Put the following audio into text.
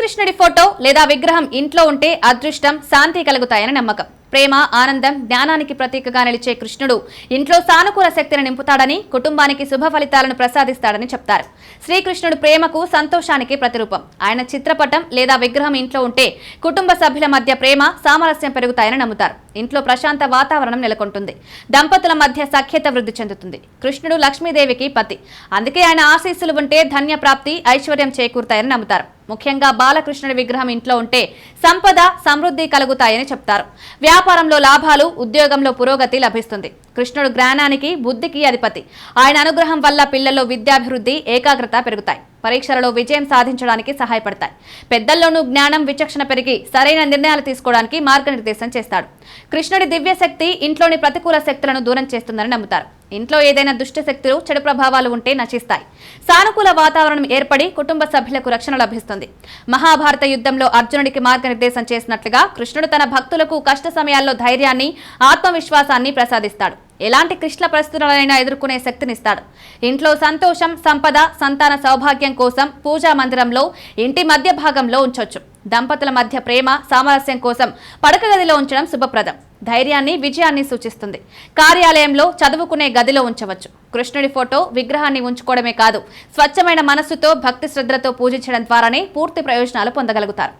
శ్రీకృష్ణుడి ఫోటో లేదా విగ్రహం ఇంట్లో ఉంటే అదృష్టం, శాంతి కలుగుతాయని నమ్మకం. ప్రేమ, ఆనందం, జ్ఞానానికి ప్రతీకగా నిలిచే కృష్ణుడు ఇంట్లో సానుకూల శక్తిని నింపుతాడని, కుటుంబానికి శుభ ఫలితాలను ప్రసాదిస్తాడని చెప్తారు. శ్రీకృష్ణుడు ప్రేమకు, సంతోషానికి ప్రతిరూపం. ఆయన చిత్రపటం లేదా విగ్రహం ఇంట్లో ఉంటే కుటుంబ సభ్యుల మధ్య ప్రేమ, సామరస్యం పెరుగుతాయని నమ్ముతారు. ఇంట్లో ప్రశాంత వాతావరణం నెలకొంటుంది. దంపతుల మధ్య సఖ్యత వృద్ధి చెందుతుంది. కృష్ణుడు లక్ష్మీదేవికి పతి, అందుకే ఆయన ఆశీస్సులు ఉంటే ధన్య ప్రాప్తి, ఐశ్వర్యం చేకూరుతాయని నమ్ముతారు. ముఖ్యంగా బాలకృష్ణుడి విగ్రహం ఇంట్లో ఉంటే సంపద, సమృద్ధి కలుగుతాయని చెప్తారు. వ్యాపారంలో లాభాలు, ఉద్యోగంలో పురోగతి లభిస్తుంది. కృష్ణుడు జ్ఞానానికి, బుద్ధికి అధిపతి. ఆయన అనుగ్రహం వల్ల పిల్లల్లో విద్యాభివృద్ధి, ఏకాగ్రత పెరుగుతాయి. పరీక్షలలో విజయం సాధించడానికి సహాయపడతాయి. పెద్దల్లోనూ జ్ఞానం, విచక్షణ పెరిగి సరైన నిర్ణయాలు తీసుకోవడానికి మార్గనిర్దేశం చేస్తాడు. కృష్ణుడి దివ్యశక్తి ఇంట్లోని ప్రతికూల శక్తులను దూరం చేస్తుందని నమ్ముతారు. ఇంట్లో ఏదైనా దుష్ట శక్తులు, చెడు ప్రభావాలు ఉంటే నశిస్తాయి. సానుకూల వాతావరణం ఏర్పడి కుటుంబ సభ్యులకు రక్షణ లభిస్తుంది. మహాభారత యుద్ధంలో అర్జునుడికి మార్గనిర్దేశం చేసినట్లుగా కృష్ణుడు తన భక్తులకు కష్ట సమయాల్లో ధైర్యాన్ని, ఆత్మవిశ్వాసాన్ని ప్రసాదిస్తాడు. ఎలాంటి క్లిష్ట పరిస్థితులైనా ఎదుర్కొనే శక్తినిస్తాడు. ఇంట్లో సంతోషం, సంపద, సంతాన సౌభాగ్యం కోసం పూజా మందిరంలో ఇంటి మధ్య భాగంలో ఉంచొచ్చు. దంపతుల మధ్య ప్రేమ, సామరస్యం కోసం పడక గదిలో ఉంచడం శుభప్రదం. ధైర్యాన్ని, విజయాన్ని సూచిస్తుంది. కార్యాలయంలో, చదువుకునే గదిలో ఉంచవచ్చు. కృష్ణుడి ఫోటో, విగ్రహాన్ని ఉంచుకోవడమే కాదు, స్వచ్ఛమైన మనస్సుతో, భక్తి శ్రద్ధలతో పూజించడం ద్వారానే పూర్తి ప్రయోజనాలు పొందగలుగుతారు.